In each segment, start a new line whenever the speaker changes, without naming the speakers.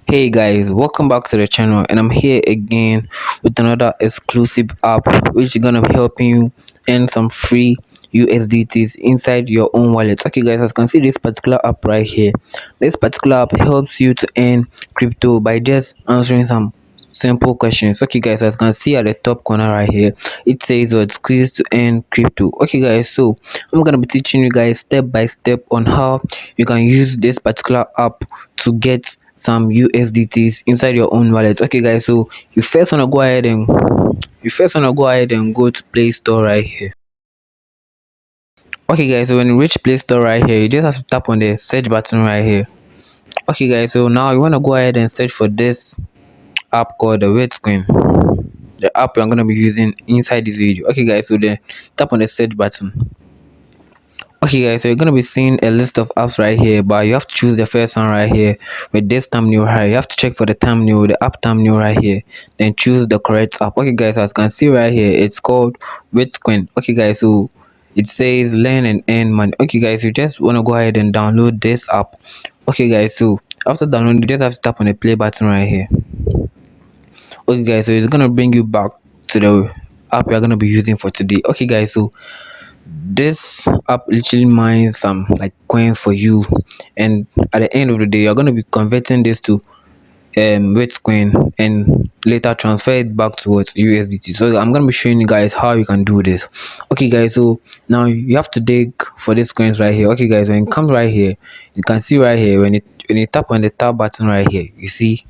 Hey guys, welcome back to the channel, and I'm here again with another exclusive app which is gonna be helping you earn some free USDTs inside your own wallet. Okay guys, as you can see this particular app right here. This particular app helps you to earn crypto by just answering some simple questions. Okay guys, as you can see at the top corner right here, it says what quiz to earn crypto. Okay guys, so I'm gonna be teaching you guys step by step on how you can use this particular app to get some USDTs inside your own wallet. Okay guys, so you first wanna go ahead and go to Play Store right here. Okay guys, so when you reach Play Store right here, you just have to tap on the search button right here. Okay guys, so now you wanna go ahead and search for this app called the Bitcoin. The app I'm gonna be using inside this video. Okay guys, so then tap on the search button. Okay guys, so you're gonna be seeing a list of apps right here, but you have to choose the first one right here with this thumbnail right here. You have to check for the thumbnail, the app thumbnail right here, then choose the correct app. Okay guys, as you can see right here, it's called Bitcoin. Okay guys, so it says learn and earn money. Okay guys, you just want to go ahead and download this app. Okay guys, so after downloading, you just have to tap on the play button right here. Okay guys, so it's gonna bring you back to the app you're gonna be using for today. Okay guys, so this app literally mines some like coins for you, and at the end of the day you're going to be converting this to Bitcoin and later transfer it back towards USDT. So I'm going to be showing you guys how you can do this. Okay guys, so now you have to dig for these coins right here. Okay guys, when it comes right here, you can see right here when you tap on the tab button right here, you see,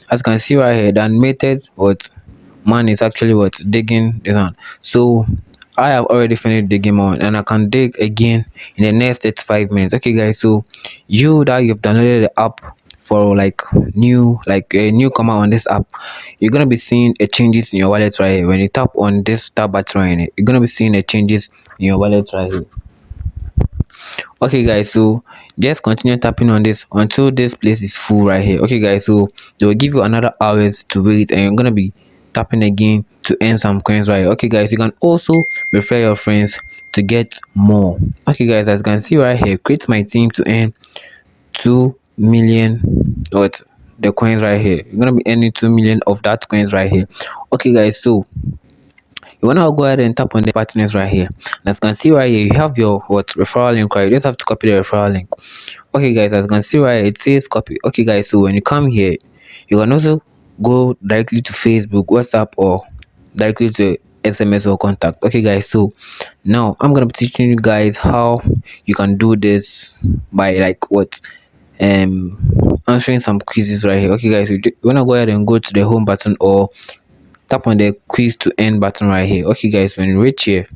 as you can see right here, the animated what man is actually what digging this one. So I have already finished digging one, and I can dig again in the next 35 minutes. Okay guys, so you that you've downloaded the app for like a newcomer on this app, you're gonna be seeing a changes in your wallet right here. When you tap on this tab button right here, you're gonna be seeing a changes in your wallet right here. Okay guys, so just continue tapping on this until this place is full right here. Okay guys, so they will give you another hours to wait, and you're gonna be tapping again to earn some coins right here. Okay guys, you can also refer your friends to get more. Okay guys, as you can see right here, create my team to earn 2 million what the coins right here. You're gonna be earning 2 million of that coins right here. Okay guys, so you want to go ahead and tap on the partners right here. And as you can see right here, you have your what referral link right. You just have to copy the referral link. Okay guys, as you can see right here, it says copy. Okay guys, so when you come here, you can also go directly to Facebook, WhatsApp, or directly to SMS or contact. Okay guys, so now I'm gonna be teaching you guys how you can do this by like what answering some quizzes right here. Okay guys, you want to go ahead and go to the home button or tap on the quiz to end button right here. Okay guys, when you reach here,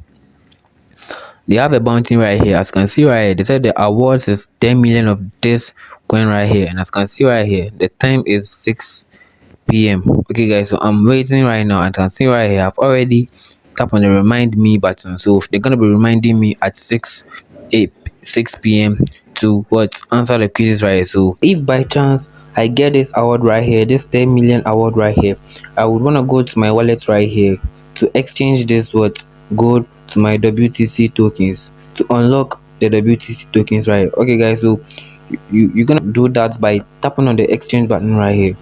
they have a bounty right here. As you can see right here, they said the awards is 10 million of this coin right here, and as you can see right here, the time is 6 p.m. Okay guys, so I'm waiting right now, and as you can see right here, I've already tap on the remind me button, so they're gonna be reminding me at 6 p.m. to what answer the quizzes right here. So if by chance I get this award right here, this 10 million award right here, I would want to go to my wallet right here to exchange this what gold to my WTC tokens to unlock the WTC tokens right here. Okay guys, so you're gonna do that by tapping on the exchange button right here.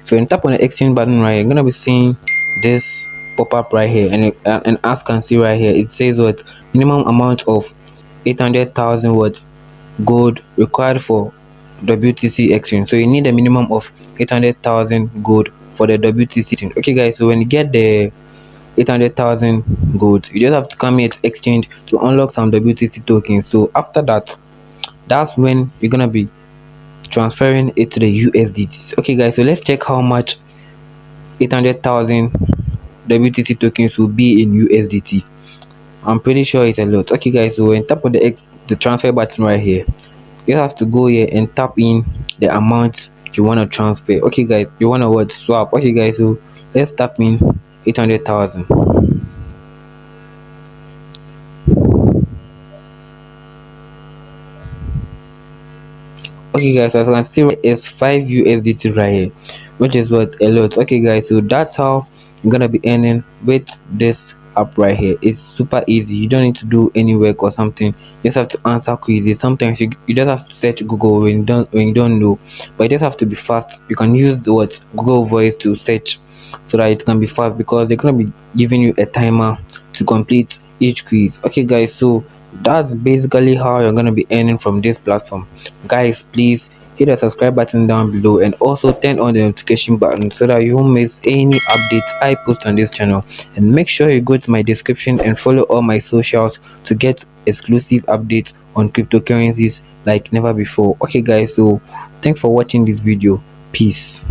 So when you tap on the exchange button right here, you're gonna be seeing this pop up right here, and as you can see right here, it says what minimum amount of 800,000 watts gold required for WTC exchange. So you need a minimum of 800,000 gold for the WTC exchange. Okay guys, so when you get the 800,000 gold, you just have to come here to exchange to unlock some WTC tokens. So after that, that's when you're gonna be transferring it to the USDT. Okay guys, so let's check how much 800,000 WTC tokens will be in USDT. I'm pretty sure it's a lot. Okay guys, so when tap on the transfer button right here, you have to go here and tap in the amount you want to transfer. Okay guys, you want to what swap. Okay guys, so let's tap in 800,000. Okay guys, as you can see, it's 5 USDT right here, which is what a lot. Okay guys, so that's how you're gonna be earning with this app right here. It's super easy. You don't need to do any work or something. You just have to answer quizzes. Sometimes you just have to search Google when you don't know, but it just have to be fast. You can use the what Google Voice to search so that it can be fast, because they're gonna be giving you a timer to complete each quiz. Okay guys, so that's basically how you're gonna be earning from this platform. Guys, please hit the subscribe button down below and also turn on the notification button so that you won't miss any updates I post on this channel. And make sure you go to my description and follow all my socials to get exclusive updates on cryptocurrencies like never before. Okay guys, so thanks for watching this video. Peace.